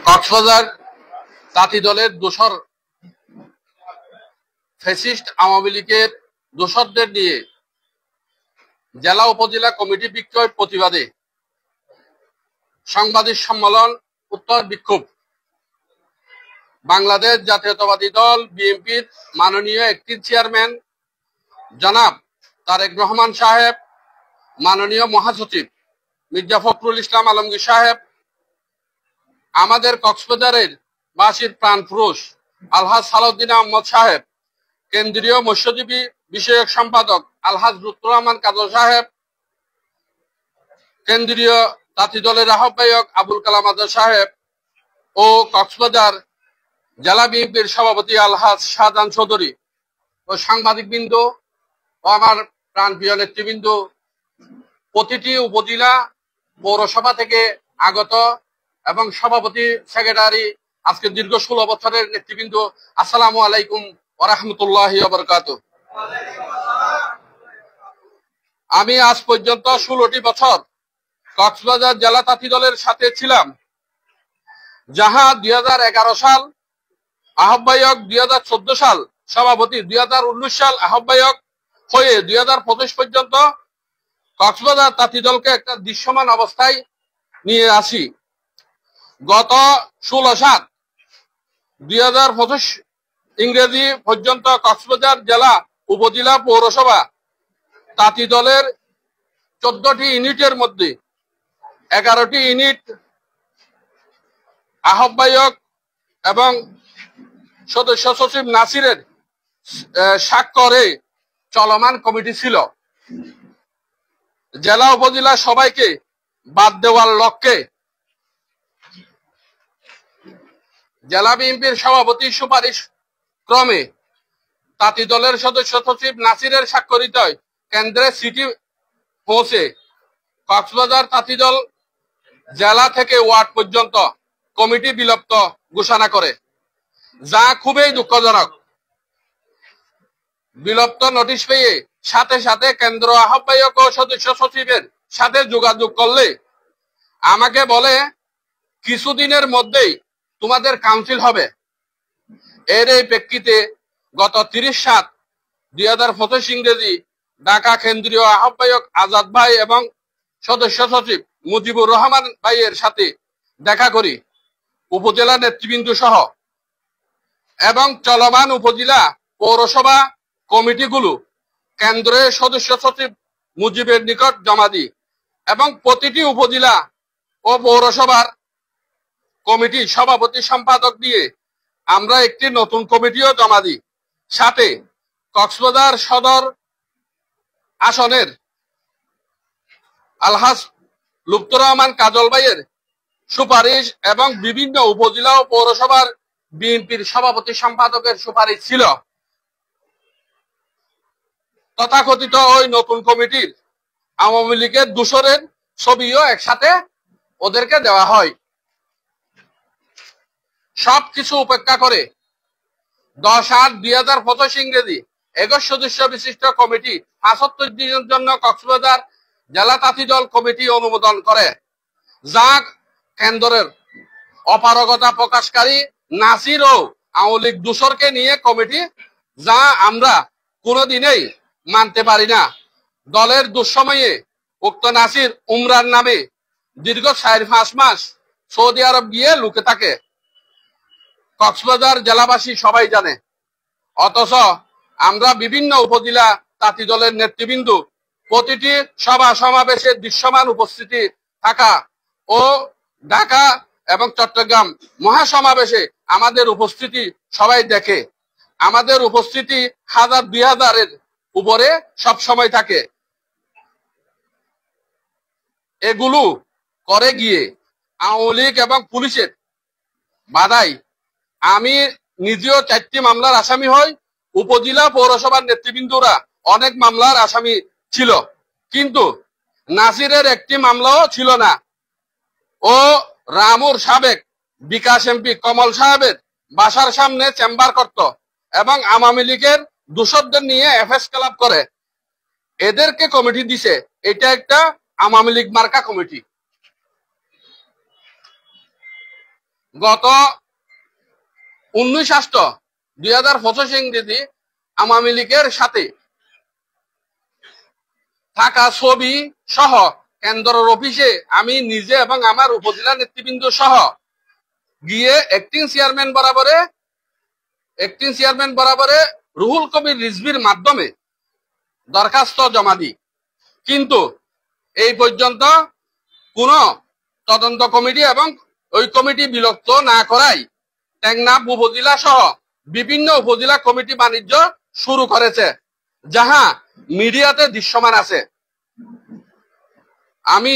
কক্সবাজার তাঁতি দলের দোসর ফ্যাসিস্ট আওয়ামী লীগের দোসরদের নিয়ে জেলা উপজেলা কমিটি বিক্ষোভ প্রতিবাদে সাংবাদিক সম্মেলন উত্তর বিক্ষোভ। বাংলাদেশ জাতীয়তাবাদী দল বিএনপির মাননীয় অ্যাক্টিভ চেয়ারম্যান জনাব তারেক রহমান সাহেব, মাননীয় মহাসচিব মির্জা ফখরুল ইসলাম আলমগীর সাহেব, আমাদের কক্সবাজারের বাসীর প্রাণ পুরুষ আলহাজ সালাউদ্দিন আহমদ সাহেব, কেন্দ্রীয় মৎস্যজীবী বিষয়ক সম্পাদক আলহাজ লুৎফর রহমান কাজল সাহেব, কেন্দ্রীয় তাঁতি দলের আহ্বায়ক আবুল কালাম আজাদ সাহেব ও কক্সবাজার জেলা বিএনপির সভাপতি আলহাজ শাহজাহান চৌধুরী ও সাংবাদিকবৃন্দ ও আমার প্রাণপ্রিয় নেতৃবৃন্দ, প্রতিটি উপজেলা পৌরসভা থেকে আগত এবং সভাপতি সেক্রেটারি, আজকে দীর্ঘ 16 বছরের নেতৃবৃন্দ, আসসালামু আলাইকুম ওয়া রাহমাতুল্লাহি ওয়া বারাকাতুহু। আমি আজ পর্যন্ত 16টি বছর কক্সবাজার জেলা তাঁতি দলের সাথে ছিলাম, যাহা 2011 সাল আহ্বায়ক, 2014 সাল সভাপতি, 2019 সাল আহ্বায়ক হয়ে 2025 পর্যন্ত কক্সবাজার তাঁতি দলকে একটা দৃশ্যমান অবস্থায় নিয়ে আসি। গত 16/7/2025 ইংরেজি পর্যন্ত কক্সবাজার জেলা উপজেলা পৌরসভা তাঁতি দলের 14টি ইউনিটের মধ্যে 11টি ইউনিট আহ্বায়ক এবং সদস্য সচিব নাসিরের স্বাক্ষরে চলমান কমিটি ছিল। জেলা উপজেলা সবাইকে বাদ দেওয়ার লক্ষ্যে জেলা বিএনপির সভাপতির সুপারিশ ক্রমে তাঁতি দলের সদস্য সচিব নাসিরের স্বাক্ষরিত কেন্দ্রে সিটি পৌঁছে কক্সবাজার তাঁতি দল জেলা থেকে ওয়ার্ড পর্যন্ত কমিটি বিলুপ্ত ঘোষণা করে, যা খুবই দুঃখজনক। বিলুপ্ত নোটিশ পেয়ে সাথে সাথে কেন্দ্র আহ্বায়ক ও সদস্য সচিবের সাথে যোগাযোগ করলে আমাকে বলে কিছুদিনের মধ্যেই তোমাদের কাউন্সিল হবে। এর এই প্রেক্ষিতে গত 30/7/2025 ইংরেজি ঢাকা কেন্দ্রীয় আহ্বায়ক আজাদ ভাই এবং সদস্য সচিব মুজিবুর রহমান ভাইয়ের সাথে দেখা করি, উপজেলা নেতৃবৃন্দ সহ, এবং চলমান উপজেলা পৌরসভা কমিটিগুলো কেন্দ্রের সদস্য সচিব মুজিবের নিকট জমা দিই এবং প্রতিটি উপজেলা ও পৌরসভার কমিটি সভাপতি সম্পাদক দিয়ে আমরা একটি নতুন কমিটিও জমা দিই। সাথে কক্সবাজার সদর আসনের আলহাজ লুৎফর রহমান কাজল ভাইয়ের সুপারিশ এবং বিভিন্ন উপজেলা ও পৌরসভার বিএনপির সভাপতি সম্পাদকের সুপারিশ ছিল। তথাকথিত ওই নতুন কমিটির আওয়ামী লীগের দোসরের ছবিও একসাথে ওদেরকে দেওয়া হয়। সবকিছু উপেক্ষা করে 10/8/2025 ইংরেজি 21 সদস্য বিশিষ্ট কমিটি 75 দিনের জন্য কক্সবাজার জেলা তাঁতি দল কমিটি অনুমোদন করে, যা কেন্দ্রের অপারগতা প্রকাশকারী নাসির ও আওয়ামী লীগ দোসরকে নিয়ে কমিটি, যা আমরা কোনোদিনই মানতে পারি না। দলের দুঃসময়ে উক্ত নাসির উমরার নামে দীর্ঘ 4-5 মাস সৌদি আরব গিয়ে লুকে থাকে, কক্সবাজার জেলাবাসী সবাই জানে। অথচ আমরা বিভিন্ন উপজেলা তাঁতি দলের নেতৃবৃন্দ প্রতিটি সভা সমাবেশে দৃশ্যমান উপস্থিতি থাকা ও ঢাকা এবং চট্টগ্রাম মহাসমাবেশে আমাদের উপস্থিতি সবাই দেখে। আমাদের উপস্থিতি 1000-2000-এর উপরে সব সময় থাকে। এগুলো করে গিয়ে আওয়ামী লীগ এবং পুলিশের বাধায় আমি নিজেও 4টি মামলার আসামি হই। উপজেলা পৌরসভার নেতৃবৃন্দরা অনেক মামলার আসামি ছিল, কিন্তু নাসিরের একটি মামলাও ছিল না। ও রামুর সাবেক বিকাশ এমপি কমল সাহেবের বাসার সামনে চেম্বার করত এবং আওয়ামী লীগের দোসরদের নিয়ে এফএস ক্লাব করে এদেরকে কমিটি দিছে। এটা একটা আওয়ামী লীগ মার্কা কমিটি। গত 19/8/2025 ইংরেজি আওয়ামী লীগের সাথে থাকা ছবি সহ কেন্দ্রের অফিসে আমি নিজে এবং আমার উপজেলা নেতৃবৃন্দ সহ গিয়ে অ্যাক্টিং চেয়ারম্যান বরাবরে রুহুল কবির রিজভির মাধ্যমে দরখাস্ত জমা দিই। কিন্তু এই পর্যন্ত কোন তদন্ত কমিটি এবং ওই কমিটি বিলুপ্ত না করায় টেকনাফ উপজেলা সহ বিভিন্ন উপজেলা কমিটি বাণিজ্য শুরু করেছে, যাহা মিডিয়াতে দৃশ্যমান আছে। আমি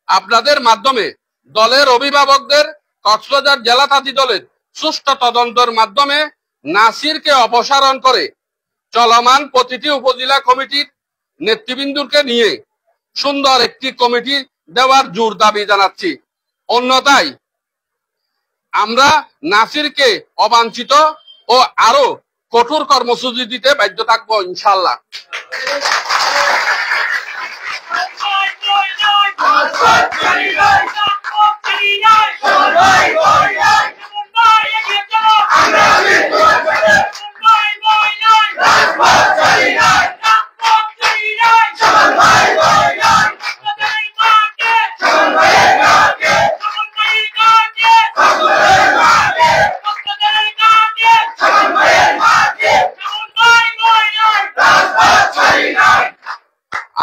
আপনাদের মাধ্যমে দলের অভিভাবকদের কক্সবাজার জেলা তাঁতি দলের সুষ্ঠু তদন্তের মাধ্যমে নাসিরকে অপসারণ করে চলমান প্রতিটি উপজেলা কমিটির নেতৃবৃন্দকে নিয়ে সুন্দর একটি কমিটি দেওয়ার জোর দাবি জানাচ্ছি। অন্যথায় আমরা নাসিরকে অবাঞ্ছিত ও আরো কঠোর কর্মসূচি দিতে বাধ্য থাকবো ইনশাআল্লাহ।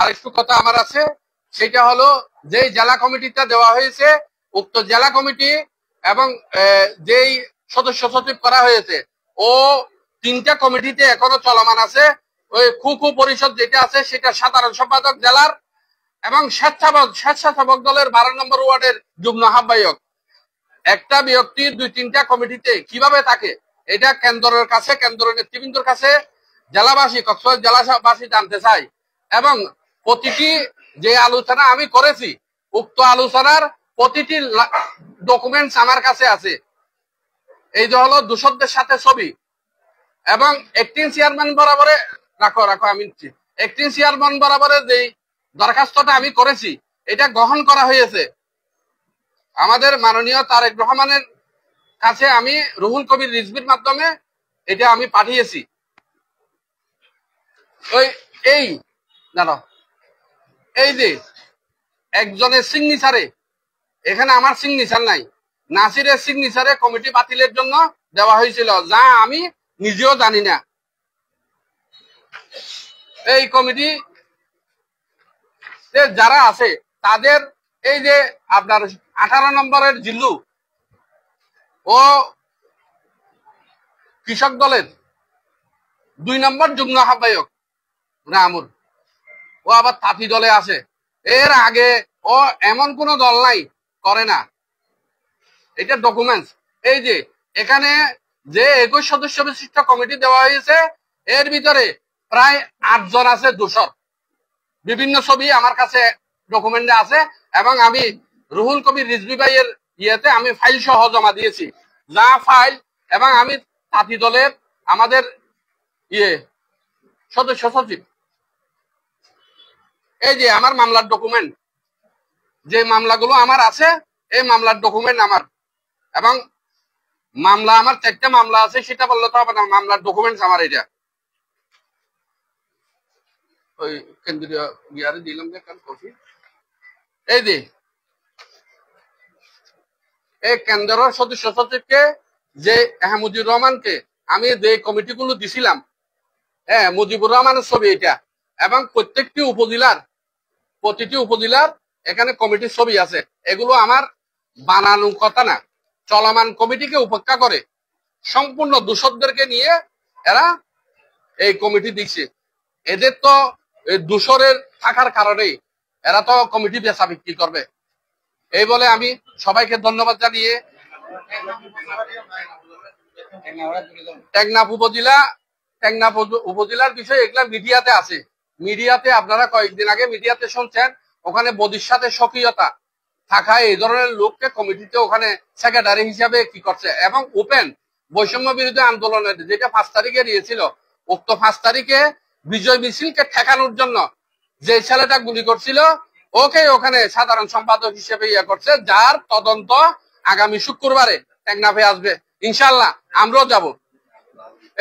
আরেকটু কথা আমার আছে, সেটা হলো যে জেলা কমিটিটা দেওয়া হয়েছে, উক্ত জেলা কমিটি এবং যেই সদস্য সচিব করা হয়েছে ও 3টা কমিটিতে এখনো চলমান আছে। ওই খুকু পরিষদ যেটা আছে সেটা সাধারণ সম্পাদক জেলার এবং স্বেচ্ছাসেবক দলের 12 নম্বর ওয়ার্ডের যুগ্ম আহ্বায়ক। একটা ব্যক্তির 2-3টা কমিটিতে কিভাবে থাকে এটা কেন্দ্রের কাছে, কেন্দ্রের নেতৃবৃন্দর কাছে জেলাবাসী, কক্সবাজার জেলাবাসী জানতে চাই। এবং প্রতিটি যে আলোচনা আমি করেছি উক্ত আলোচনার প্রতিটি ডকুমেন্টস আমার কাছে আছে। এই যে হলো দূষকদের সাথে ছবি এবং অ্যাক্টিং চেয়ারম্যান বরাবরে আমি অ্যাক্টিং চেয়ারম্যান বরাবরে যে দরখাস্তটা আমি করেছি এটা গ্রহণ করা হয়েছে। আমাদের মাননীয় তারেক রহমানের কাছে আমি রুহুল কবির রিজভির মাধ্যমে এটা আমি পাঠিয়েছি। এই যে একজনের সিগনেচারে, এখানে আমার সিগনেচার নাই, নাসিরের সিগনেচারে কমিটি বাতিলের জন্য দেওয়া হয়েছিল, যা আমি নিজেও জানি না। এই কমিটি যারা আছে তাদের এই যে আপনার 18 নম্বরের জিল্লু ও কৃষক দলের 2 নম্বর যুগ্ম আহ্বায়ক রামুর, ও আবার তাঁতি দলে আছে। এর আগে ও এমন কোন দল নাই করে না, এটা ডকুমেন্টস। এই যে এখানে যে 21 সদস্য বিশিষ্ট কমিটি দেওয়া হয়েছে এর ভিতরে প্রায় 8 জন আছে দোষর। বিভিন্ন ছবি আমার কাছে ডকুমেন্টে আছে এবং আমি রুহুল কবির রিজভি ভাইয়ের ইয়েতে আমি ফাইল সহ জমা দিয়েছি, যা ফাইল এবং আমি তাঁতি দলের আমাদের সদস্য সচিব। এই যে আমার মামলার ডকুমেন্ট, যে মামলাগুলো আমার আছে এই মামলার ডকুমেন্ট আমার, এবং মামলা আমার 4টা মামলা আছে, সেটা বললে তো হবে না, মামলার ডকুমেন্টস আমার। এটা ওই কেন্দ্রীয় বিহারে দিলাম যে কপি। এই যে এই কেন্দ্রের সদস্য সচিবকে যে মুজিবুর রহমানকে আমি যে কমিটিগুলো দিছিলাম, মুজিবুর রহমানের ছবি এটা, এবং প্রতিটি উপজেলার এখানে কমিটির ছবি আছে। এগুলো আমার বানানো কথা না, চলমান কমিটিকে উপেক্ষা করে সম্পূর্ণ দূষকদেরকে নিয়ে এরা এই কমিটি দিচ্ছে। এদের তো দূষরের থাকার কারণেই এরা তো কমিটি বেচা বিক্রি করবে। এই বলে আমি সবাইকে ধন্যবাদ জানিয়ে টেকনাফ উপজেলার বিষয় এগুলা মিডিয়াতে আছে। মিডিয়াতে আপনারা কয়েকদিন আগে মিডিয়াতে শুনছেন ওখানে বদির সাথে সক্রিয়তা থাকা এই ধরনের লোককে কমিটিতে ওখানে সেক্রেটারি হিসাবে কি করছে, এবং ওপেন বৈষম্য বিরোধী আন্দোলনের যেটা 5 তারিখে দিয়েছিল, উক্ত 5 তারিখে বিজয় মিছিলকে ঠেকানোর জন্য যে ছেলেটা গুলি করছিল ওকে ওখানে সাধারণ সম্পাদক হিসেবে করছে, যার তদন্ত আগামী শুক্রবারে টেকনাফে আসবে, ইনশাল্লাহ আমরাও যাব।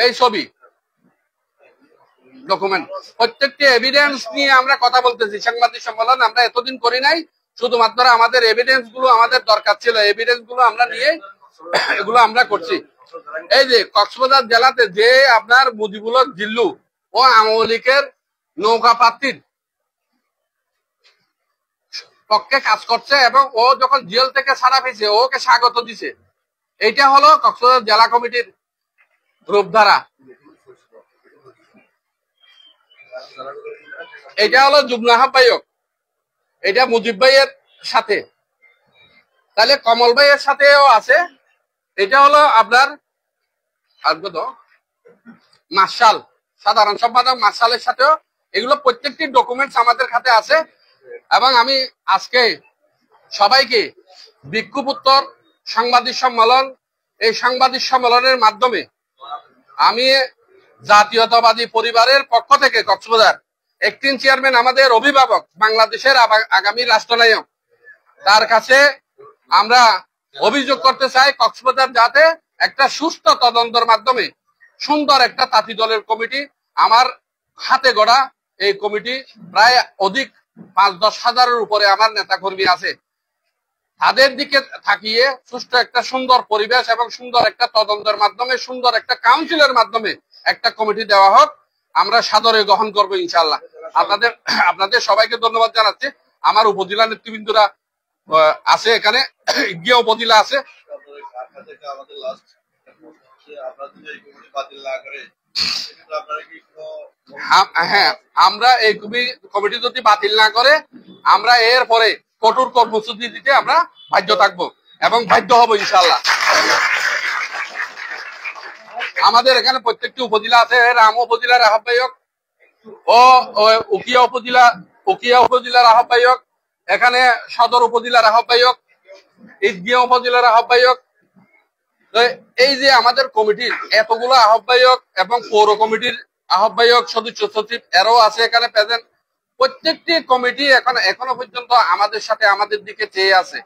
এই ছবি ডকুমেন্ট, প্রত্যেকটি এভিডেন্স নিয়ে আমরা কথা বলতেছি। সাংবাদিক সম্মেলন আমরা এতদিন করি নাই, শুধুমাত্র আমাদের এভিডেন্স গুলো আমাদের দরকার ছিল, এভিডেন্স গুলো আমরা নিয়ে এগুলো আমরা করছি। এই যে কক্সবাজার জেলাতে যে আপনার মুজিবুল হক জিল্লু ও আওয়ামী লীগের নৌকা প্রার্থীর পক্ষে কাজ করছে এবং ও যখন জেল থেকে ছাড়া পেয়েছে ওকে স্বাগত দিছে, এইটা হলো কক্সবাজার জেলা কমিটির রূপধারা। এটা হলো যুগ্ম আহ্বায়ক, এটা মুজিব ভাইয়ের সাথে, তাহলে কমল ভাইয়ের সাথেও আছে। এটা হলো আপনার মার্শাল, সাধারণ সম্পাদক মার্শালের সাথেও, এগুলো প্রত্যেকটি ডকুমেন্টস আমাদের কাছে আছে। এবং আমি আজকে সবাইকে বিক্ষোভ উত্তর সাংবাদিক সম্মেলন, এই সাংবাদিক সম্মেলনের মাধ্যমে আমি জাতীয়তাবাদী পরিবারের পক্ষ থেকে কক্সবাজার অ্যাক্টিং চেয়ারম্যান, আমাদের অভিভাবক, বাংলাদেশের আগামী রাষ্ট্রনায়ক, তার কাছে আমরা অভিযোগ করতে চাই কক্সবাজার যাতে একটা সুস্থ তদন্তের মাধ্যমে সুন্দর একটা তাঁতি দলের কমিটি, আমার হাতে গড়া এই কমিটি প্রায় অধিক 5-10 হাজারের উপরে আমার নেতা কর্মী আছে, তাদের দিকে তাকিয়ে সুষ্ঠু একটা সুন্দর পরিবেশ এবং সুন্দর একটা তদন্তের মাধ্যমে, সুন্দর একটা কাউন্সিলের মাধ্যমে একটা কমিটি দেওয়া হোক, আমরা সাদরে গ্রহণ করবো ইনশাআল্লাহ। আপনাদের সবাইকে ধন্যবাদ জানাচ্ছি। আমার উপজেলা নেতৃবৃন্দরা আছে, এখানে গিয়ে উপজেলা আছে। হ্যাঁ, আমরা এই কমিটি যদি বাতিল না করে আমরা এর পরে কঠোর কর্মসূচি দিতে আমরা বাধ্য থাকবো এবং বাধ্য হবো ইনশাআল্লাহ। আমাদের এখানে প্রত্যেকটি উপজেলা আছে, রাম উপজেলার আহ্বায়ক ও উকিয়া উপজেলার আহ্বায়ক, এখানে সদর উপজেলার আহ্বায়ক, ঈদগাঁও উপজেলার আহ্বায়ক। এই যে আমাদের কমিটির এতগুলো আহ্বায়ক এবং পৌর কমিটির আহ্বায়ক, সদস্য সচিব এরাও আছে এখানে প্রেজেন্ট। প্রত্যেকটি কমিটি এখনো পর্যন্ত আমাদের সাথে, আমাদের দিকে চেয়ে আছে।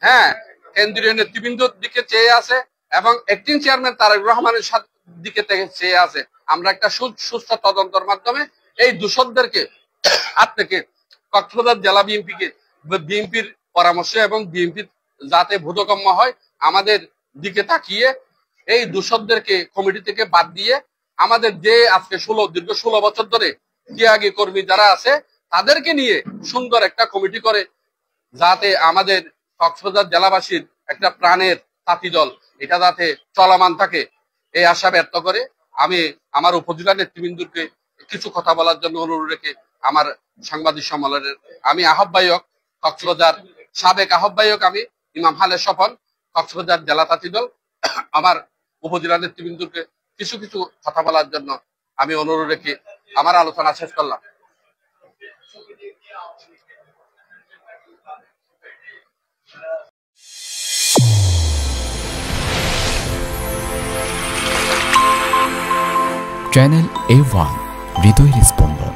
হ্যাঁ, কেন্দ্রীয় নেতৃবৃন্দর দিকে চেয়ে আছে এবং অ্যাক্টিং চেয়ারম্যান তারেক রহমানের দিকে থেকে চেয়ে আছে। আমরা একটা সুস্থ তদন্তের মাধ্যমে এই দূষণদেরকে হাত থেকে কক্সবাজার জেলা বিএনপির পরামর্শ এবং বিএনপির যাতে বোধগম্য হয়, আমাদের দিকে তাকিয়ে এই দূষণদেরকে কমিটি থেকে বাদ দিয়ে আমাদের যে আজকে দীর্ঘ 16 বছর ধরে ত্যাগী কর্মী যারা আছে তাদেরকে নিয়ে সুন্দর একটা কমিটি করে যাতে আমাদের কক্সবাজার জেলাবাসীর একটা প্রাণের তাঁতি দল এটা যাতে চলমান থাকে, এই আশা ব্যক্ত করে আমি আমার উপজেলা নেতৃবৃন্দকে কিছু কথা বলার জন্য অনুরোধ রেখে আমার সাংবাদিক সম্মেলনের আমি আহ্বায়ক, কক্সবাজার সাবেক আহ্বায়ক আমি ইমাম হালে স্বপন, কক্সবাজার জেলা তাঁতি দল, আমার উপজেলা নেতৃবৃন্দকে কিছু কথা বলার জন্য আমি অনুরোধ রেখে আমার আলোচনা শেষ করলাম। চ্যানেল A1 হৃদয়ের স্পন্দন।